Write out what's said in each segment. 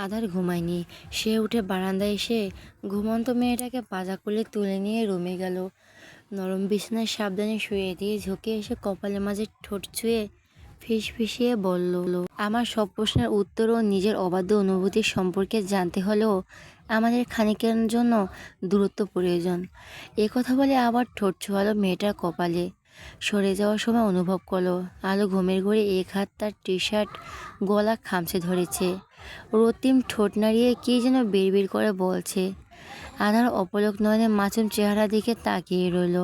আধার ঘুমায়নি। সে উঠে বারান্দায় এসে ঘুমন্ত মেয়েটাকে পাজা কোলে তুলে নিয়ে রুমে গেল। নরম বিছানায় সাবধানে শুয়ে দিয়ে ঝুঁকে এসে কপালের মাঝে ঠোঁট ছুঁয়ে ফিসফিসিয়ে বলল, আমার সব প্রশ্নের উত্তর ও নিজের অবাধ্য অনুভূতির সম্পর্কে জানতে হলেও আমাদের খানিকের জন্য দূরত্ব প্রয়োজন। এ কথা বলে আবার ঠোঁট ছোঁয়ালো মেয়েটার কপালে। সরে যাওয়ার সময় অনুভব করলো আলো ঘুমের ঘরে এক হাত তার টি শার্ট গলা খামচে ধরেছে। রক্তিম ঠোঁট নাড়িয়ে কী যেন বিড়বিড় করে বলছে। আধার অপলক নয়নে মাসুম চেহারা দিকে তাকিয়ে রইল।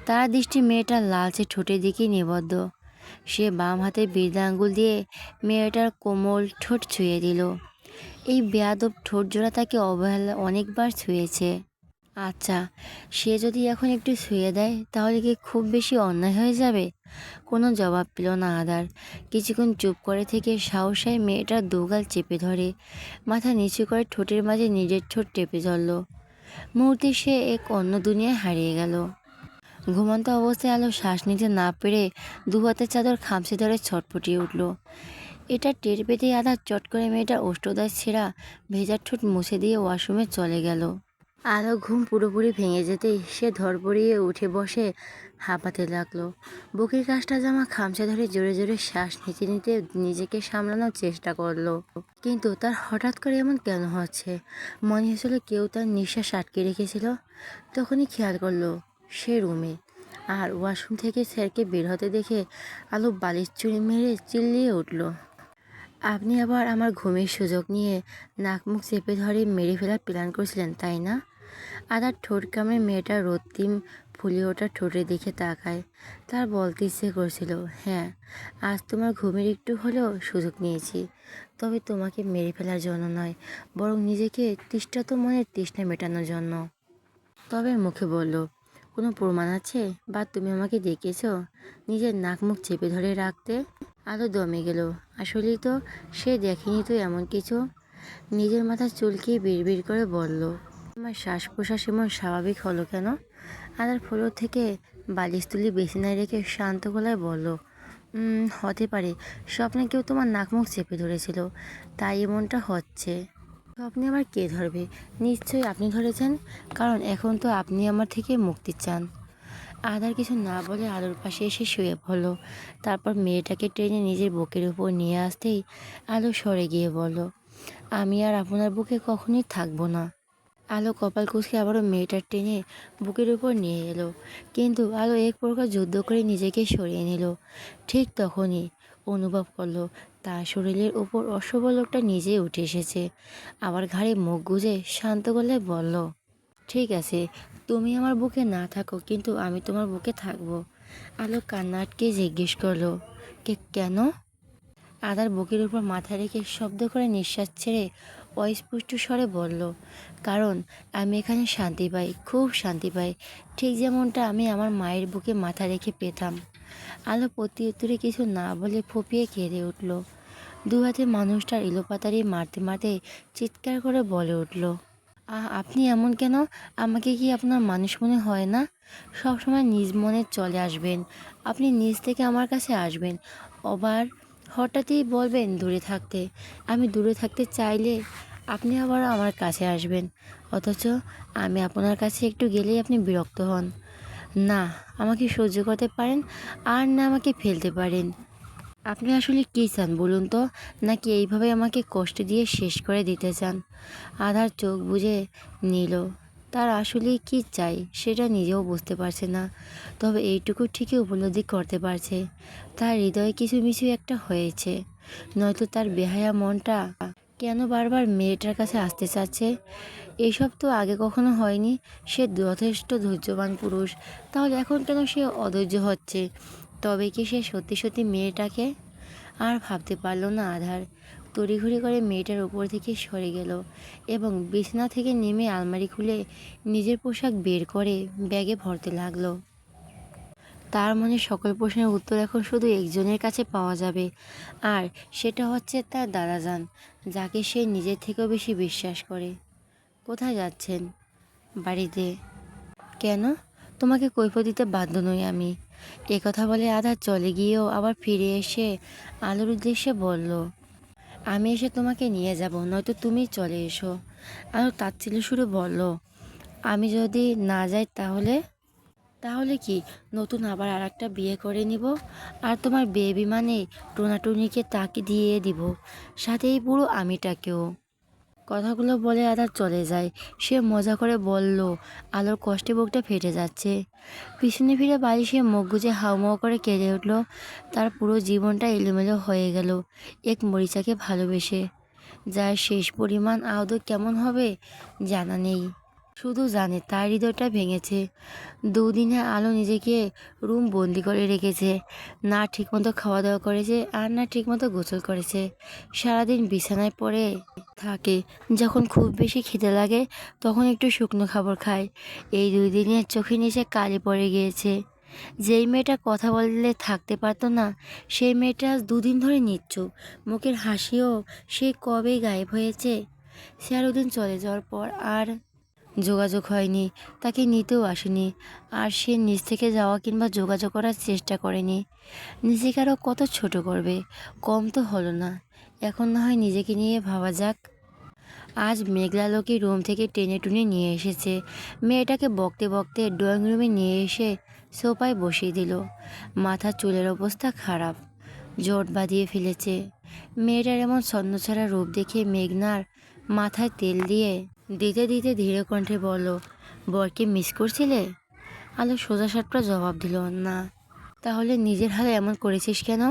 তার দৃষ্টি মেয়েটার লালচে ঠোঁটের দিকে নিবদ্ধ। সে বাম হাতে বৃদ্ধা আঙ্গুল দিয়ে মেয়েটার কোমল ঠোঁট ছুঁয়ে দিল। এই বেয়াদব ঠোঁট জোড়া তাকে অবহেলা অনেকবার ছুঁয়েছে। আচ্ছা, সে যদি এখন একটু ছুঁয়ে দেয় তাহলে কি খুব বেশি অন্যায় হয়ে যাবে? কোনো জবাব পেল না আধার। কিছুক্ষণ চুপ করে থেকে সাহসায় মেয়েটার দুগাল চেপে ধরে মাথা নিচু করে ঠোঁটের মাঝে নিজের ঠোঁট টেপে ধরল। মুহূর্তে সে এক অন্য দুনিয়ায় হারিয়ে গেল। ঘুমন্ত অবস্থায় আলো শ্বাস নিতে না পেরে দু হাতের চাদর খামচে ধরে ছটফটিয়ে উঠল। এটা টের পেতেই আধার চট করে মেয়েটার ওষ্ঠদায় ছেঁড়া ভেজা ঠোঁট মুছে দিয়ে ওয়াশরুমে চলে গেল। আলো ঘুম পুরোপুরি ভেঙে যেতেই সে ধরপড়িয়ে উঠে বসে হাঁপাতে লাগলো। বুকের কাছটা জামা খামচা ধরে জোরে জোরে শ্বাস নিতে নিতে নিজেকে সামলানোর চেষ্টা করলো। কিন্তু তার হঠাৎ করে এমন কেন হচ্ছে? মনে হয়েছিল কেউ তার নিঃশ্বাস আটকে রেখেছিল। তখনই খেয়াল করলো সে রুমে, আর ওয়াশরুম থেকে স্যারকে বের হতে দেখে আলো বালিশ চুড়ি মেরে চিল্লিয়ে উঠল, আপনি আবার আমার ঘুমের সুযোগ নিয়ে নাক মুখ চেপে ধরে মেরে ফেলার প্ল্যান করেছিলেন, তাই না? আদার ঠোঁট কামড়ে মেয়েটার রক্তিম ফুলে ওঠা ঠোঁটের দিকে তাকায়। তার বলতে ইচ্ছে করছিল, হ্যাঁ, আজ তোমার ঘুমের একটু হলেও সুযোগ নিয়েছি, তবে তোমাকে মেরে ফেলার জন্য নয়, বরং নিজেকে তৃষ্ণাত মনের তৃষ্ণা মেটানোর জন্য। তবে মুখে বলল, কোনো প্রমাণ আছে, বা তুমি আমাকে ডেকেছ নিজের নাক মুখ চেপে ধরে রাখতে? আলো দমে গেল। আসলেই তো সে দেখেনি তো এমন কিছু। নিজের মাথা চুলকিয়ে বিড়বিড় করে বলল, আমার শ্বাস প্রশ্বাস এমন স্বাভাবিক হলো কেন? আদার ফ্লোর থেকে বালিশ তুলি বিছানায় রেখে শান্ত গলায় বলল, হতে পারে স্বপ্নে কেউ তোমার নাক মুখ চেপে ধরেছিল, তাই এমনটা হচ্ছে। স্বপ্নে আবার কে ধরবে? নিশ্চয়ই আপনি ধরেছেন, কারণ এখন তো আপনি আমার থেকে মুক্তি চান। আদার কিছু না বলে আলোর পাশে এসে শুয়ে পড়ল। তারপর মেয়েটাকে টেনে নিজের বুকের উপর নিয়ে আসতেই আলো সরে গিয়ে বলল, আমি আর আপনার বুকে কখনোই থাকবো না। আলো কপাল কুঁচকে আবারও মেয়েটার টেনে বুকের উপর নিয়ে এলো, কিন্তু আলো এক প্রকার যুদ্ধ করে নিজেকে সরিয়ে নিল। ঠিক তখনই অনুভব করলো তার শরীরের উপর অশুভ লোকটা নিজেই উঠে এসেছে। আবার ঘাড়ে মুখ গুজে শান্ত গলায় বলল, ঠিক আছে, তুমি আমার বুকে না থাকো, কিন্তু আমি তোমার বুকে থাকবো। আলো কান্না আটকে জিজ্ঞেস করলো, কেন? আদার বুকের উপর মাথা রেখে শব্দ করে নিঃশ্বাস ছেড়ে অস্পষ্ট স্বরে বলল, কারণ আমি এখানে শান্তি পাই, খুব শান্তি পাই, ঠিক যেমনটা আমি আমার মায়ের বুকে মাথা রেখে পেতাম। আলো প্রতি উত্তরে কিছু না বলে ফুঁপিয়ে কেঁদে উঠল। দু হাতে মানুষটার এলোপাতাড়ি মারতে মারতে চিৎকার করে বলে উঠল, আপনি এমন কেন? আমাকে কি আপনার মানুষ মনে হয় না? সবসময় নিজ মনে চলে আসবেন, আপনি নিজ থেকে আমার কাছে আসবেন, আবার হঠাৎই বলবেন দূরে থাকতে। আমি দূরে থাকতে চাইলে আপনি আবার আমার কাছে আসবেন, অথচ আমি আপনার কাছে একটু গেলেই আপনি বিরক্ত হন। না আমাকে সহ্য করতে পারেন, আর না আমাকে ফেলতে পারেন। আপনি আসলে কী চান বলুন তো? নাকি এইভাবে আমাকে কষ্ট দিয়ে শেষ করে দিতে চান? আধার চোখ বুজে নিল। তার আসলে কি চাই সেটা নিজেও বুঝতে পারছে না, তবে এইটুকু ঠিকই উপলব্ধি করতে পারছে, তার হৃদয়ে কিছু মিছু একটা হয়েছে। নয়তো তার বেহায়া মনটা কেন বারবার মেয়েটার কাছে আসতে চাচ্ছে? এসব তো আগে কখনো হয়নি। সে যথেষ্ট ধৈর্যবান পুরুষ, তাহলে এখন কেন সে অধৈর্য হচ্ছে? তবে কি সে সত্যি সত্যি মেয়েটাকে? আর ভাবতে পারল না আধার। তড়িঘড়ি করে মেয়েটার উপর থেকে সরে গেল এবং বিছানা থেকে নেমে আলমারি খুলে নিজের পোশাক বের করে ব্যাগে ভরতে লাগলো। তার মনে সকল প্রশ্নের উত্তর এখন শুধু একজনের কাছে পাওয়া যাবে, আর সেটা হচ্ছে তার দাদাজান, যাকে সে নিজের থেকেও বেশি বিশ্বাস করে। কোথায় যাচ্ছেন? বাড়িতে। কেন? তোমাকে কৈফিয়ত দিতে বাধ্য নই আমি। একথা বলে আধা চলে গিয়েও আবার ফিরে এসে আলোর উদ্দেশ্যে বলল, আমি এসে তোমাকে নিয়ে যাব, নয়তো তুমি চলে এসো। আরও তাচ্ছিল্য সুরে বলল, আমি যদি না যাই তাহলে? তাহলে কি, নতুন আবার আর একটা বিয়ে করে নিব, আর তোমার বেবি মানে টোনাটুনিকে তাকে দিয়ে দিব, সাথে এই পুরো আমিটাকেও। কথাগুলো বলে আদার চলে যায়। সে মজা করে বলল, আলোর কষ্টে বুকটা ফেটে যাচ্ছে। পিছনে ফিরে বালিশে মুখ গুজে হাউমাউ করে কেঁদে উঠল। তার পুরো জীবনটা এলোমেলো হয়ে গেল এক মরিচাকে ভালোবেসে, যার শেষ পরিমাণ আদৌ কেমন হবে জানা নেই। শুধু জানে তার হৃদয়টা ভেঙেছে। দুদিনে আলো নিজেকে রুম বন্দি করে রেখেছে, না ঠিকমতো খাওয়া দাওয়া করেছে আর না ঠিকমতো গোসল করেছে। সারাদিন বিছানায় পড়ে থাকে। যখন খুব বেশি খিদে লাগে তখন একটু শুকনো খাবার খায়। এই 2 দিনে চোখের নিচে কালি পড়ে গিয়েছে। যেই মেয়েটা কথা বললে থাকতে পারতো না, সেই মেয়েটা আজ 2 দিন ধরে নিচ্ছুপ। মুখের হাসিও সে কবেই গায়েব হয়েছে। সে আর ওদিন চলে যাওয়ার পর আর যোগাযোগ হয়নি, তাকে নিতেও আসেনি। আর সে নিজ থেকে যাওয়া কিংবা যোগাযোগ করার চেষ্টা করেনি। নিজেকে আরও কত ছোট করবে, কম তো হলো না। এখন না হয় নিজেকে নিয়ে ভাবা যাক। আজ মেঘলা লোকে রুম থেকে টেনে টুনে নিয়ে এসেছে। মেয়েটাকে বকতে বকতে ড্রয়িং রুমে নিয়ে এসে সোফায় বসিয়ে দিল। মাথার চুলের অবস্থা খারাপ, জট বাঁধিয়ে ফেলেছে। মেয়েটার এমন ছন্নছাড়া রূপ দেখে মেঘনার মাথায় তেল দিয়ে দিতে দিতে ধীরে কণ্ঠে বলল, বরকে মিস করছিলে? আলো সোজা সাপটা জবাব দিল, না। তাহলে নিজের হালে এমন করেছিস কেন?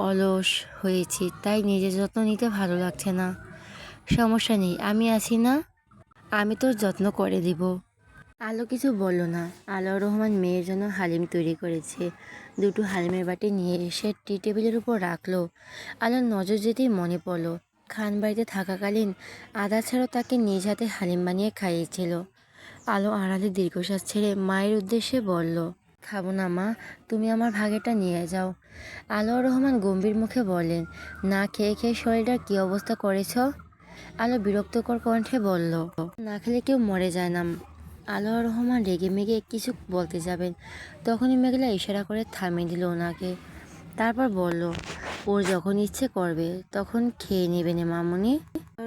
অলস হয়েছি, তাই নিজের যত্ন নিতে ভালো লাগছে না। সমস্যা নেই, আমি আছি না, আমি তোর যত্ন করে দিব। আলো কিছু বলল না। আলোর রহমান মেয়ের জন্য হালিম তৈরি করেছে। 2টো হালিমের বাটি নিয়ে এসে টি টেবিলের উপর রাখলো। আলোর নজর যেতেই মনে পড়ল, খান বাড়িতে থাকাকালীন আদা ছাড়াও তাকে নিজ হাতে হালিম বানিয়ে খাইয়েছিল। আলো আড়ালে দীর্ঘশ্বাস ছেড়ে মায়ের উদ্দেশ্যে বলল, খাবো না মা, তুমি আমার ভাগেটা নিয়ে যাও। আলোর রহমান গম্ভীর মুখে বললেন, না খেয়ে খেয়ে শরীরটার কী অবস্থা করেছ? আলো বিরক্তকর কণ্ঠে বলল, না খেলে কেউ মরে যায় না। আলোর রহমান রেগে মেগে কিছু বলতে যাবেন, তখনই মেঘলা ইশারা করে থামিয়ে দিল ওনাকে। তারপর বলল, ওর যখন ইচ্ছে করবে তখন খেয়ে নেবে না মামুনি।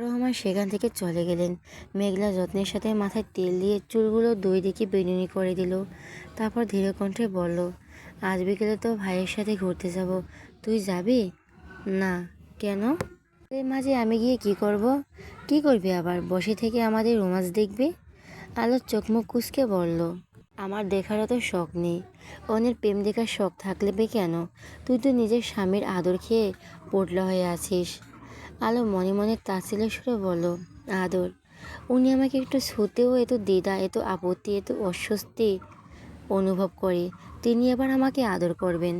রহমান সেখান থেকে চলে গেলেন। মেঘলা যত্নের সাথে মাথায় তেল দিয়ে চুলগুলো 2 দিকে বেনুনি করে দিল। তারপর ধীরে কণ্ঠে বলল, আজ বিকেলে তো ভাইয়ের সাথে ঘুরতে যাব, তুই যাবি? না। কেন? এর মাঝে আমি গিয়ে কি করব? কি করবি আবার, বসে থেকে আমাদের রোমান্স দেখবি? আলোর চোখ মুখ কুঁচকে বলল, আমার দেখার অত শখ নেই। অন্যের প্রেম দেখার শখ থাকলে বে কেন? তুই তো নিজের স্বামীর আদর খেয়ে পোটলা হয়ে আছিস। আলো মনে মনে তাচ্ছিল্যের সুরে বলল, আদর? উনি আমাকে একটু ছুতেও এত দ্বিধা, এত আপত্তি, এত অস্বস্তি অনুভব করে, তিনি এবার আমাকে আদর করবেন?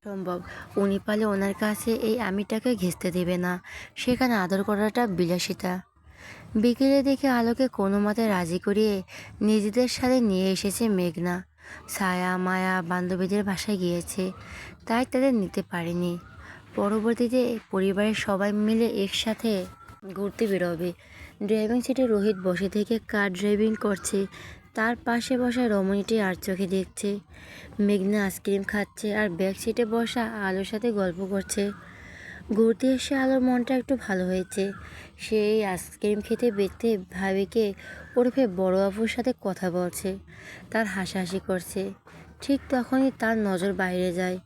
সম্ভব। উনি পালে ওনার কাছে এই আমিটাকে ঘেঁচতে দেবে না। সেখানে আদর করাটা বিলাসিতা। বিকেলে দেখে আলোকে কোনো মতে রাজি করিয়ে নিজেদের সাথে নিয়ে এসেছে মেঘনা। ছায়া মায়া বান্ধবীদের বাসায় গিয়েছে, তাই তাদের নিতে পারেনি। পরবর্তীতে পরিবারের সবাই মিলে একসাথে ঘুরতে বেরোবে। ড্রাইভিং সিটে রোহিত বসে থেকে কার ড্রাইভিং করছে, তার পাশে বসা রমণীটি আর চোখে দেখছে। মেঘনা আইসক্রিম খাচ্ছে আর ব্যাক সিটে বসা আলোর সাথে গল্প করছে। ঘুরতে এসে আলোর মনটা একটু ভালো হয়েছে। সে এই আইসক্রিম খেতে বেতে ভাবিকে ওরফে বড় আপুর সাথে কথা বলছে, তার হাসাহাসি করছে। ঠিক তখনই তার নজর বাইরে যায়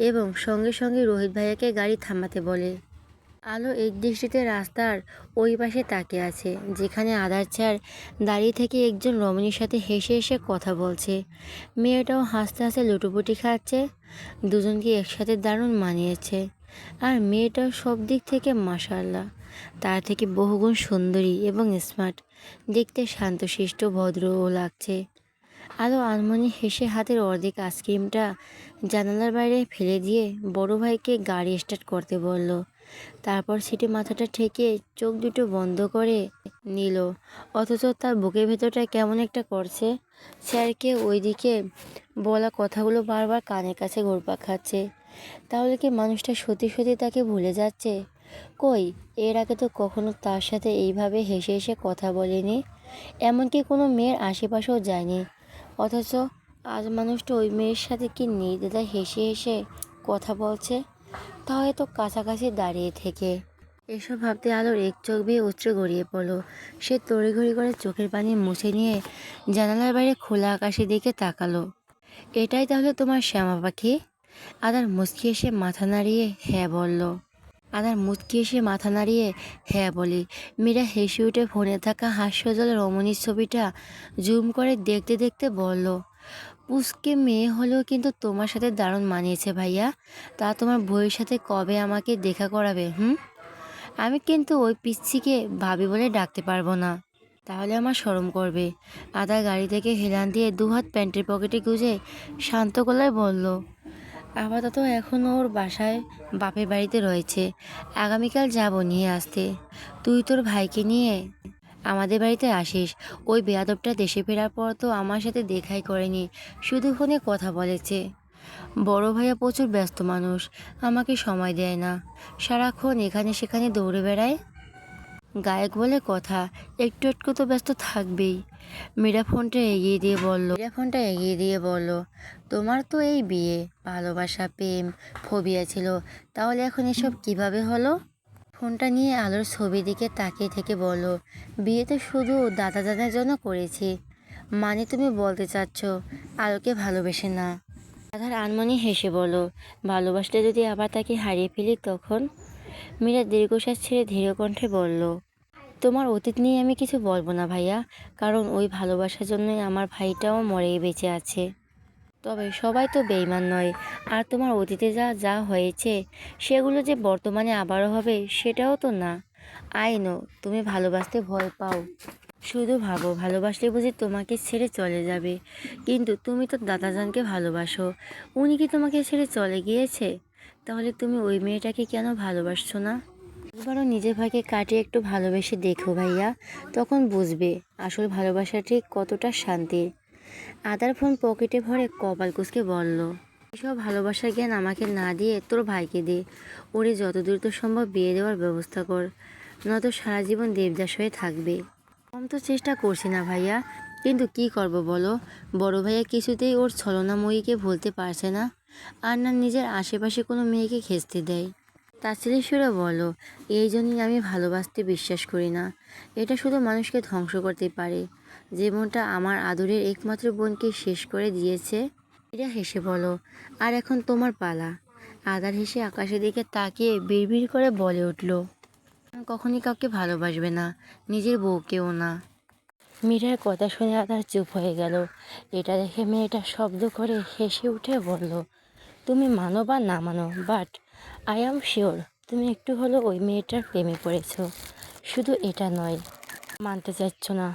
এবং সঙ্গে সঙ্গে রোহিত ভাইয়াকে গাড়ি থামাতে বলে। আলো একদৃষ্টিতে রাস্তার ওই পাশে তাকিয়ে আছে, যেখানে আধার চার দাঁড়িয়ে থেকে একজন রমণীর সাথে হেসে হেসে কথা বলছে। মেয়েটাও হাসতে হাসতে লুটোপুটি খাচ্ছে। দুজনকে একসাথে দারুণ মানিয়েছে। আর মেয়েটাও সব দিক থেকে মাশাআল্লাহ, তার থেকে বহুগুণ সুন্দরী এবং স্মার্ট। দেখতে শান্তশিষ্ট ভদ্রও লাগছে। আলো আনমনে হেসে হাতের অর্ধেক আইসক্রিমটা জানালার বাইরে ফেলে দিয়ে বড় ভাইকে গাড়ি স্টার্ট করতে বলল। তারপর সিটে মাথাটা ঠেকে চোখ দুটো বন্ধ করে নিল, অথচ তার বুকের ভেতরটা কেমন একটা করছে। স্যারকে ওইদিকে বলা কথাগুলো বারবার কানের কাছে ঘুরপাক খাচ্ছে। তাহলে কি মানুষটা সত্যি সত্যি তাকে ভুলে যাচ্ছে? কই, এর আগে তো কখনো তার সাথে এইভাবে হেসে হেসে কথা বলেনি, এমনকি কোনো মেয়ের আশেপাশেও যায়নি। অথচ আজ মানুষটা ওই মেয়ের সাথে কি নির্দ্বিধায় হেসে হেসে কথা বলছে, তাও এত কাছাকাছি দাঁড়িয়ে থেকে। এসব ভাবতে আলোর এক চোখ বেয়ে উচ্চ গড়িয়ে পড়লো। সে তড়িঘড়ি করে চোখের পানি মুছে নিয়ে জানালার বাইরে খোলা আকাশের দিকে তাকালো। এটাই তাহলে তোমার শ্যামা পাখি? আদার মুচকি এসে মাথা নাড়িয়ে হ্যাঁ বলল। হ্যাঁ বলি। মীরা হেসে উঠে ফোনে থাকা হাস্যজল রমণীর ছবিটা জুম করে দেখতে দেখতে বলল, পুচকে মেয়ে হলেও কিন্তু তোমার সাথে দারুণ মানিয়েছে ভাইয়া। তা তোমার বউয়ের সাথে কবে আমাকে দেখা করাবে? আমি কিন্তু ওই পিচ্ছিকে ভাবি বলে ডাকতে পারবো না, তাহলে আমার শরম করবে। আদা গাড়ি থেকে হেলান দিয়ে দুহাত প্যান্টের পকেটে গুজে শান্ত গলায় বলল, আপাতত এখন ওর বাসায় বাপের বাড়িতে রয়েছে, আগামীকাল যাব নিয়ে আসতে। তুই তোর ভাইকে নিয়ে আমাদের বাড়িতে আসিস। ওই বেয়াদবটা দেশে ফেরার পর তো আমার সাথে দেখাই করেনি, শুধু ফোনে কথা বলেছে। বড় ভাইয়া প্রচুর ব্যস্ত মানুষ, আমাকে সময় দেয় না, সারাক্ষণ এখানে সেখানে দৌড়ে বেড়ায়। গায়ক বলে কথা, একটু একটু তো ব্যস্ত থাকবেই। মীরা ফোনটা এগিয়ে দিয়ে বলল, তোমার তো এই বিয়ে, ভালোবাসা, প্রেম, ফোবিয়া ছিল, তাহলে এখন এসব কিভাবে হলো? ফোনটা নিয়ে আলোর ছবির দিকে তাকিয়ে থেকে বলল, বিয়ে তো শুধু দাদা দাদার জন্য করেছি। মানে তুমি বলতে চাচ্ছ আলোকে ভালোবেসে না? রাধার আনমনি হেসে বলল, ভালোবাসলে যদি আবার তাকে হারিয়ে ফেলি তখন? মীরা দীর্ঘশ্বাস ছেড়ে ধীর কণ্ঠে বলল, তোমার অতীত নিয়ে আমি কিছু বলবো না ভাইয়া, কারণ ওই ভালোবাসার জন্যই আমার ভাইটাও মরেই বেঁচে আছে। তবে সবাই তো বেইমান নয়, আর তোমার অতীতে যা যা হয়েছে সেগুলো যে বর্তমানে আবারও হবে সেটাও তো না। আই নো তুমি ভালোবাসতে ভয় পাও, শুধু ভাবো ভালোবাসলে বুঝি তোমাকে ছেড়ে চলে যাবে, কিন্তু তুমি তো দাদাজানকে ভালোবাসো, উনি কি তোমাকে ছেড়ে চলে গিয়েছে? তাহলে তুমি ওই মেয়েটাকে কেন ভালোবাসছো না? একবারও নিজের ভাইকে কাটিয়ে একটু ভালোবেসে দেখো ভাইয়া, তখন বুঝবে আসল ভালোবাসা ঠিক কতটা শান্তির। আদার ফোন পকেটে ভরে কপাল কুঁচকে বলল, এসব ভালোবাসার জ্ঞান আমাকে না দিয়ে তোর ভাইকে দে, ওরে যত দ্রুত সম্ভব বিয়ে দেওয়ার ব্যবস্থা কর, নয়তো সারা জীবন দেবদাস হয়ে থাকবে। কম তো চেষ্টা করছি না ভাইয়া, কিন্তু কি করব বলো, বড় ভাইয়া কিছুতেই ওর ছলনাময়ীকে ভুলতে পারছে না, আর না নিজের আশেপাশে কোনো মেয়েকে খেচতে দেয়। তাচ্ছিল্যের সুরে বলো, এই জন্যই আমি ভালোবাসতে বিশ্বাস করি না, এটা শুধু মানুষকে ধ্বংস করতে পারে। যে মনটা আমার আদরের একমাত্র বোনকে শেষ করে দিয়েছে। এরা হেসে বলো, আর এখন তোমার পালা। আদার হেসে আকাশের দিকে তাকিয়ে বিড়বিড় করে বলে উঠল, কখনই কাউকে ভালোবাসবে না, নিজের বউকেও না। মীরার কথা শুনে আদার চুপ হয়ে গেল। এটা দেখে মেয়েটা শব্দ করে হেসে উঠে বলল, তুমি মানো বা না মানো, বাট আই অ্যাম শিওর তুমি একটু হলেও ওই মেয়েটার প্রেমে পড়েছ। শুধু এটা নয়, মানতে চাইছ না,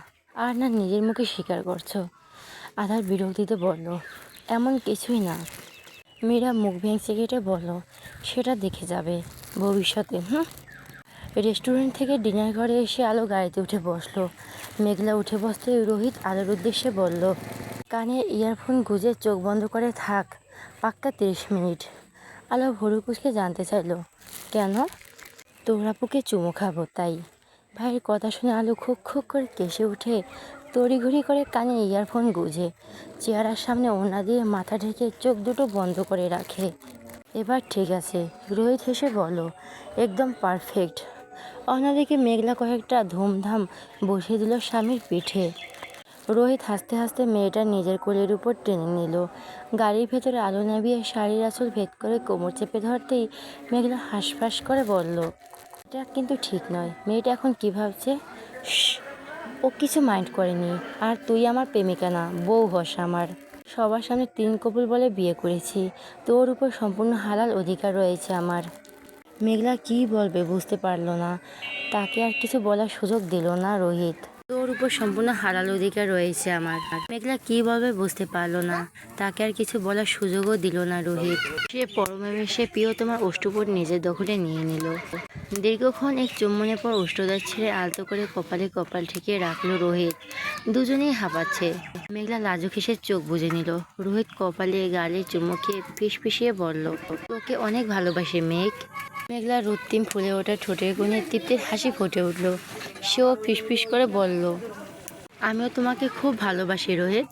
আর না নিজের মুখে স্বীকার করছো। আধার বিরক্তিতে বলল, এমন কিছুই না। মীরা মুখ ভেঙচি কেটে বলল, সেটা দেখে যাবে ভবিষ্যতে। রেস্টুরেন্ট থেকে ডিনার ঘরে এসে আলো গাড়িতে উঠে বসলো। মেঘলা উঠে বসতে রোহিত আলোর উদ্দেশ্যে বলল, কানে ইয়ারফোন গুঁজে চোখ বন্ধ করে থাক, পাক্কা 30 মিনিট। আলো ভুরু কুঁচকে জানতে চাইল, কেন? তোর আপুকে চুমু খাবো তাই। ভাইয়ের কথা শুনে আলো খুক খুক করে কেসে উঠে তড়িঘড়ি করে কানে ইয়ারফোন গুঁজে চেয়ারের সামনে ওড়না দিয়ে মাথা ঢেকে চোখ দুটো বন্ধ করে রাখে। এবার ঠিক আছে, রোহিত হেসে বলল, একদম পারফেক্ট। অন্যদিকে মেঘলা কয়েকটা ধুমধাম বসিয়ে দিল স্বামীর পিঠে। রোহিত হাসতে হাসতে মেয়েটা নিজের কোলের উপর টেনে নিল। গাড়ির ভেতরে আলো নামিয়ে শাড়ির আঁচল ভেদ করে কোমর চেপে ধরতেই মেঘলা হাঁসফাঁস করে বলল, এটা কিন্তু ঠিক নয়। মেয়েটা এখন কী ভাবছে? ও কিছু মাইন্ড করেনি। আর তুই আমার প্রেমিকা না, বউ হস আমার। সবার সামনে 3 কবুল বলে বিয়ে করেছি, তোর উপর সম্পূর্ণ হালাল অধিকার রয়েছে আমার। মেঘলা কী বলবে বুঝতে পারল না, তাকে আর কিছু বলার সুযোগ দিল না রোহিত। তোর উপর সম্পূর্ণ হালাল অধিকার রয়েছে আমার। মেঘলা কী বলবে বুঝতে পারলো না, তাকে আর কিছু বলার সুযোগও দিল না রোহিত। সে পরমে সে প্রিয়তমার ওষ্ঠপুট নিজের দখলে নিয়ে নিল। দীর্ঘক্ষণ এক চুম্বনের পর ওষ্ঠদার ছেড়ে আলতো করে কপালে কপাল ঠেকিয়ে রাখলো রোহিত। দুজনেই হাঁপাচ্ছে। মেঘলা লাজুক হেসে চোখ বুজে নিল। রোহিত কপালে গালে চুমু খেয়ে ফিসফিসিয়ে বলল, তোকে অনেক ভালোবাসে মেঘ। মেঘলার রক্তিম ফুলে ওঠা ঠোঁটের কোণে তৃপ্তির হাসি ফুটে উঠল। সেও ফিসফিস করে বলল, আমিও তোমাকে খুব ভালোবাসি রোহিত।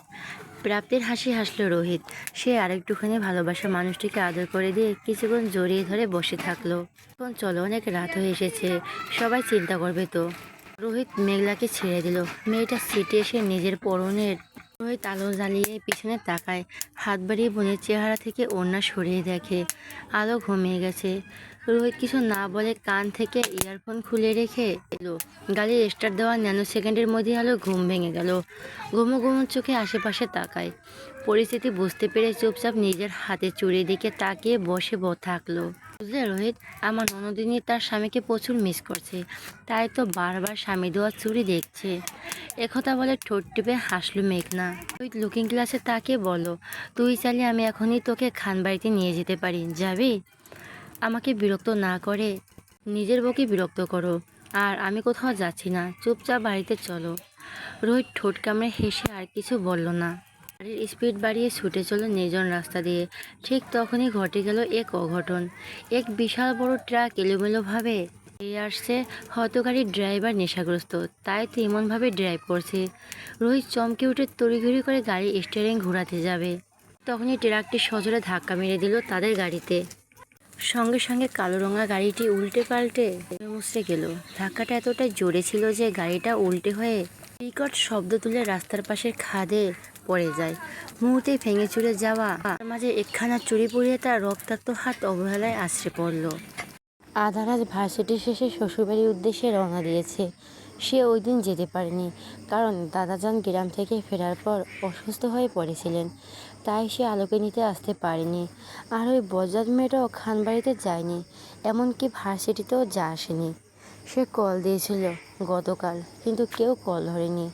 প্রাপ্তির হাসি হাসলো রোহিত। সে আরেকটুখানি ভালোবাসা মানুষটিকে আদর করে দিয়ে কিছুক্ষণ জড়িয়ে ধরে বসে থাকলো। এখন চলো, অনেক রাত হয়ে এসেছে, সবাই চিন্তা করবে তো। রোহিত মেঘলাকে ছেড়ে দিল। মেয়েটা সিটে এসে নিজের পরনের রোহিত আলো জ্বালিয়ে পিছনে তাকায়, হাত বাড়িয়ে বোনের চেহারা থেকে ওড়না সরিয়ে দেখে আলো ঘুমিয়ে গেছে। রোহিত কিছু না বলে কান থেকে ইয়ারফোন খুলে রেখে এলো। গাড়ির স্টার্ট দেওয়া ন্যানো সেকেন্ডের মধ্যে আলো ঘুম ভেঙে গেল। ঘুমো ঘুমো চোখে আশেপাশে তাকায়। পরিস্থিতি বুঝতে পেরে চুপচাপ নিজের হাতে চুড়ির দিকে তাকিয়ে বসে থাকলো। বুঝলে রোহিত, আমার ননদিনী তার স্বামীকে প্রচুর মিস করছে, তাই তো বারবার স্বামী দেওয়া চুড়ি দেখছে। একথা বলে ঠোঁট টিপে হাসলো মেঘনা। রোহিত লুকিং গ্লাসে তাকিয়ে বলল, তুই চাইলে আমি এখনই তোকে খানবাড়িতে নিয়ে যেতে পারি, যাবি? আমাকে বিরক্ত না করে নিজের বউকে বিরক্ত করো। আর আমি কোথাও যাচ্ছি না, চুপচাপ বাড়িতে চলো। রোহিত ঠোঁট কামড়ে হেসে আর কিছু বলল না। গাড়ির স্পিড বাড়িয়ে ছুটে চলো নির্জন রাস্তা দিয়ে। ঠিক তখনই ঘটে গেল এক অঘটন। এক বিশাল বড় ট্রাক এলোমেলোভাবে এগিয়ে আসছে। হয়তো গাড়ির ড্রাইভার নেশাগ্রস্ত, তাই তো এমনভাবে ড্রাইভ করছে। রোহিত চমকে উঠে তড়িঘড়ি করে গাড়ির স্টিয়ারিং ঘোরাতে যাবে, তখনই ট্রাকটি সজোরে ধাক্কা মেরে দিল তাদের গাড়িতে। সঙ্গে সঙ্গে কালো রঙা গাড়িটি উল্টে পাল্টে মুচড়ে গেল। ধাক্কাটা এতটাই জোরে ছিল যে গাড়িটা উল্টে হয়ে বিকট শব্দ তুলে রাস্তার পাশের খাদে পড়ে যায়। মুহূর্তে ভেঙে চুরে যাওয়া তার মাঝে একখানা চুরি পরিয়ে তার রক্তাক্ত হাত অবহেলায় আছড়ে পড়ল। আধার আজ ভার্সিটি শেষে শ্বশুরবাড়ির উদ্দেশ্যে রওনা দিয়েছে। সে ওই দিন যেতে পারেনি, কারণ দাদাজান গ্রাম থেকে ফেরার পর অসুস্থ হয়ে পড়েছিলেন, তাই সে আলোকে নিতে আসতে পারেনি। আর ওই বজ্জাত মেয়েটাও খানবাড়িতে যায়নি, এমনকি ভার্সিটিতেও আসেনি। সে কল দিয়েছিল গতকাল, কিন্তু কেউ কল ধরেনি।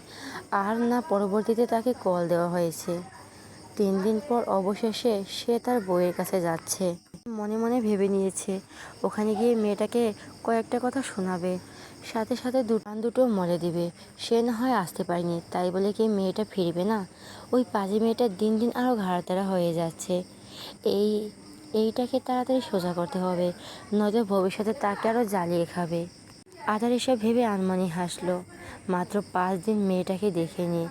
আর না পরবর্তীতে তাকে কল দেওয়া হয়েছে। 3 দিন পর অবশেষে সে তার বউয়ের কাছে যাচ্ছে। মনে মনে ভেবে নিয়েছে ওখানে গিয়ে মেয়েটাকে কয়েকটা কথা শোনাবে, সাথে সাথে দুটো মরে দিবে। সে না হয় আসতে পারেনি, তাই বলে কি মেয়েটা ফিরবে না? ওই পাজি মেয়েটা দিন দিন আরও ঘাড়তারা হয়ে যাচ্ছে। এইটাকে তাড়াতাড়ি সোজা করতে হবে, নয়তো ভবিষ্যতে তাকে আরও জ্বালিয়ে খাবে। আধার এসব ভেবে আনমনে হাসলো। মাত্র 5 দিন মেয়েটাকে দেখেনি,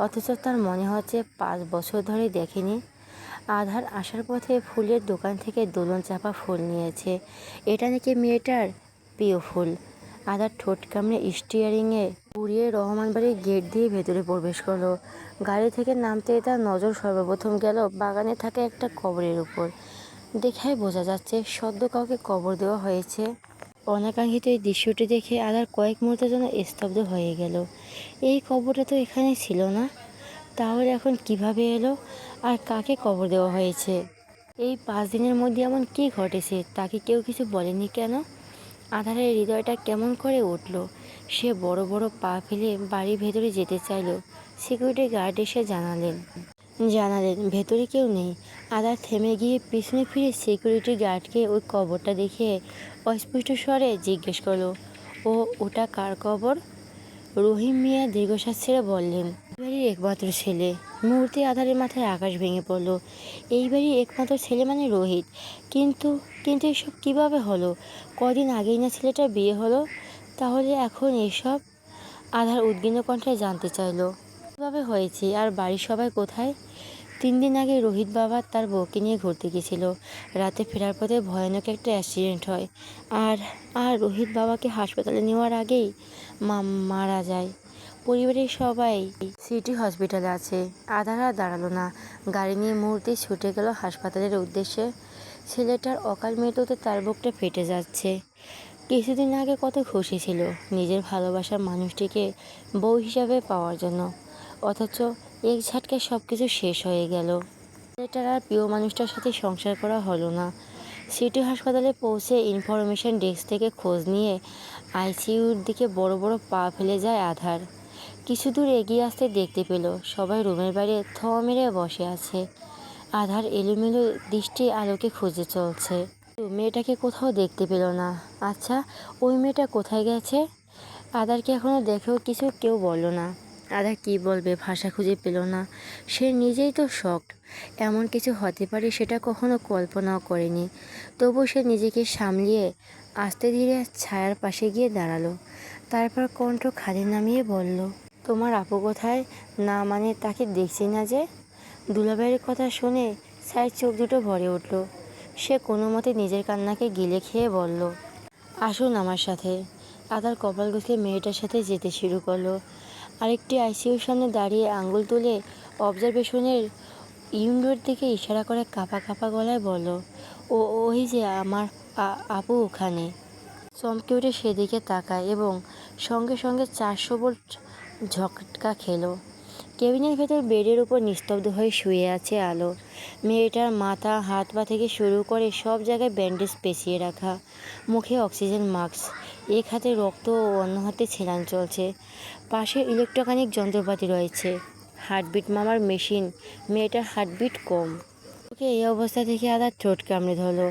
অথচ তার মনে হচ্ছে 5 বছর ধরে দেখেনি। আধার আসার পথে ফুলের দোকান থেকে দোলন চাপা ফুল নিয়েছে। এটা নাকি মেয়েটার প্রিয় ফুল। আধার ঠোঁট কামড়ে স্টিয়ারিংয়ে ঘুরিয়ে রহমান বাড়ির গেট দিয়ে ভেতরে প্রবেশ করলো। গাড়ি থেকে নামতে তার নজর সর্বপ্রথম গেল বাগানে থাকা একটা কবরের উপর। দেখাই বোঝা যাচ্ছে সদ্য কাউকে কবর দেওয়া হয়েছে। অনাকাঙ্ক্ষিত এই দৃশ্যটি দেখে আধার কয়েক মুহূর্তের জন্য স্তব্ধ হয়ে গেল। এই কবরটা তো এখানে ছিল না, তাহলে এখন কিভাবে এলো? আর কাকে কবর দেওয়া হয়েছে? এই 5 দিনের মধ্যে এমন কী ঘটেছে, তাকে কেউ কিছু বলেনি কেন? আধারের হৃদয়টা কেমন করে উঠল। সে বড় বড় পা ফেলে বাড়ির ভেতরে যেতে চাইল। সিকিউরিটি গার্ড এসে জানালেন ভেতরে কেউ নেই। আধার থেমে গিয়ে পিছনে ফিরে সিকিউরিটি গার্ডকে ওই কবরটা দেখে অস্পষ্ট স্বরে জিজ্ঞেস করলো, ওটা কার কবর? রহিম মিয়া দীর্ঘশ্বাস ছেড়ে বললেন, এই বাড়ির একমাত্র ছেলে। মুহূর্তে আধারের মাথায় আকাশ ভেঙে পড়ল। এই বাড়ির একমাত্র ছেলে মানে রোহিত? কিন্তু কিন্তু এসব কীভাবে হলো? কদিন আগেই না ছেলেটার বিয়ে হলো, তাহলে এখন এসব? আধার উদ্বিগ্ন কণ্ঠে জানতে চাইল, কীভাবে হয়েছে? আর বাড়ির সবাই কোথায়? 3 দিন আগে রোহিত বাবা তার বউকে নিয়ে ঘুরতে গেছিল। রাতে ফেরার পথে ভয়ানক একটা অ্যাক্সিডেন্ট হয়। আর আর রোহিত বাবাকে হাসপাতালে নেওয়ার আগেই মারা যায়। পরিবারের সবাই সিটি হসপিটালে আছে। আধার আর দাঁড়ালো না, গাড়ি নিয়ে মুহূর্তেই ছুটে গেল হাসপাতালের উদ্দেশ্যে। ছেলেটার অকাল মৃত্যুতে তার বুকটা ফেটে যাচ্ছে। কিছুদিন আগে কত খুশি ছিল নিজের ভালোবাসার মানুষটিকে বউ হিসাবে পাওয়ার জন্য, অথচ এক ঝটকায় সব কিছু শেষ হয়ে গেল। ছেলেটার আর প্রিয় মানুষটার সাথে সংসার করা হলো না। সিটি হাসপাতালে পৌঁছে ইনফরমেশন ডেস্ক থেকে খোঁজ নিয়ে আইসিইউর দিকে বড় বড় পা ফেলে যায় আধার। কিছু দূর এগিয়ে আসতে দেখতে পেল সবাই রুমের বাইরে থ মেরে বসে আছে। আধার এলোমেলো দৃষ্টি আলোকে খুঁজে চলছে, মেয়েটাকে কোথাও দেখতে পেল না। আচ্ছা, ওই মেয়েটা কোথায় গেছে? আধারকে এখনও দেখেও কেউ বলল না। আধার কী বলবে, ভাষা খুঁজে পেল না। সে নিজেই তো শকড। এমন কিছু হতে পারে সেটা কখনো কল্পনাও করেনি। তবু সে নিজেকে সামলিয়ে আস্তে ধীরে ছায়ার পাশে গিয়ে দাঁড়ালো। তারপর কণ্ঠ খাদে নামিয়ে বলল, তোমার আপু কোথায়? না মানে তাকে দেখছি না যে। দুলাভাইয়ের কথা শুনে সাইর চোখ দুটো ভরে উঠল। সে কোনো মতে নিজের কান্নাকে গিলে খেয়ে বলল, আসুন আমার সাথে। আদার কপাল কুঁচকে মেয়েটার সাথে যেতে শুরু করলো। আরেকটি আইসিইউর সামনে দাঁড়িয়ে আঙ্গুল তুলে অবজারভেশনের ইউনিটের দিকে ইশারা করে কাঁপা কাঁপা গলায় বলল, ওই যে আমার আপু ওখানে। চমকে উঠে সেদিকে তাকায় এবং সঙ্গে সঙ্গে 400 ভোল্ট ঝটকা খেলো। কেবিনের ভেতর বেডের উপর নিস্তব্ধ হয়ে শুয়ে আছে আলো। মেয়েটার মাথা, হাত পা থেকে শুরু করে সব জায়গায় ব্যান্ডেজ পেঁচিয়ে রাখা, মুখে অক্সিজেন মাস্ক, এক হাতে রক্ত ও অন্য হাতে ছেলান চলছে। পাশে ইলেকট্রনিক যন্ত্রপাতি রয়েছে, হার্টবিট মামার মেশিন। মেয়েটার হার্টবিট কম। ওকে এই অবস্থা থেকে আদার ঠোঁট কামড়ে ধরলো।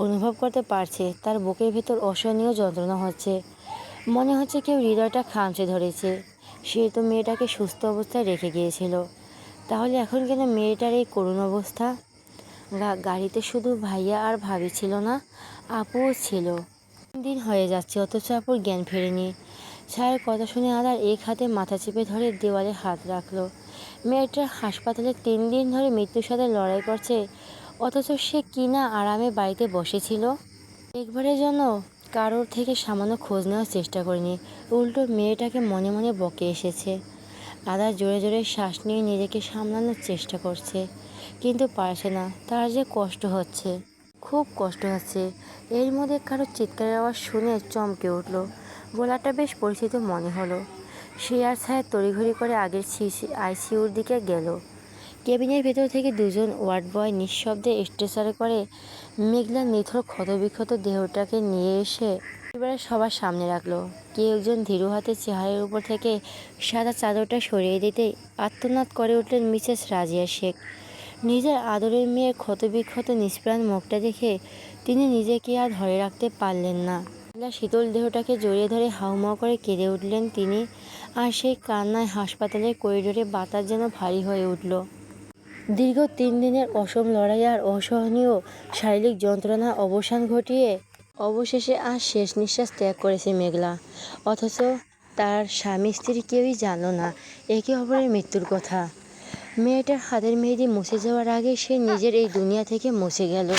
অনুভব করতে পারছে তার বুকের ভেতর অসহনীয় যন্ত্রণা হচ্ছে। মনে হচ্ছে কেউ হৃদয়টা খামচে ধরেছে। সে তো মেয়েটাকে সুস্থ অবস্থায় রেখে গিয়েছিল, তাহলে এখন কেন মেয়েটার এই করুণ অবস্থা? গাড়িতে শুধু ভাইয়া আর ভাবি ছিল না, আপুও ছিল। 3 দিন হয়ে যাচ্ছে অথচ আপুর জ্ঞান ফেরেনি। ছায়ের কথা শুনে আদার এক হাতে মাথা চেপে ধরে দেওয়ালে হাত রাখলো। মেয়েটা হাসপাতালে 3 দিন ধরে মৃত্যুর সাথে লড়াই করছে, অথচ সে কিনা আরামে বাড়িতে বসেছিল। একবারের জন্য কারোর থেকে সামান্য খোঁজ নেওয়ার চেষ্টা করেনি, উল্টো মেয়েটাকে মনে মনে বকে এসেছে। আদা জোরে জোরে শ্বাস নিয়ে নিজেকে সামলানোর চেষ্টা করছে, কিন্তু পারছে না। তার যে কষ্ট হচ্ছে, খুব কষ্ট হচ্ছে। এর মধ্যে কারোর চিৎকারের আওয়াজ শুনে চমকে উঠল। গলাটা বেশ পরিচিত মনে হলো। সে আর ছায়া তড়িঘড়ি করে আগের আইসিইউর দিকে গেল। কেবিনের ভেতর থেকে 2জন ওয়ার্ড বয় নিঃশব্দে স্ট্রেচারে করে মেঘলার নিথর ক্ষতবিক্ষত দেহটাকে নিয়ে এসে পরিবারের সবার সামনে রাখলো। কেউ একজন ধীরু হাতে চেহারের উপর থেকে সাদা চাদরটা সরিয়ে দিতেই আর্তনাদ করে উঠলেন মিসেস রাজিয়া শেখ। নিজের আদরের মেয়ের ক্ষতবিক্ষত নিষ্প্রাণ মুখটা দেখে তিনি নিজেকে আর ধরে রাখতে পারলেন না। শীতল দেহটাকে জড়িয়ে ধরে হাউমাউ করে কেঁদে উঠলেন তিনি। আর সেই কান্নায় হাসপাতালের করিডোরে বাতাস যেন ভারী হয়ে উঠল। দীর্ঘ 3 দিনের অসম লড়াই আর অসহনীয় শারীরিক যন্ত্রণার অবসান ঘটিয়ে অবশেষে আজ শেষ নিঃশ্বাস ত্যাগ করেছে মেঘলা। অথচ তার স্বামী স্ত্রী কেউই জানল না একে অপরের মৃত্যুর কথা। মেয়েটার হাতের মেহেদি মুছে যাওয়ার আগে সে নিজের এই দুনিয়া থেকে মুছে গেল।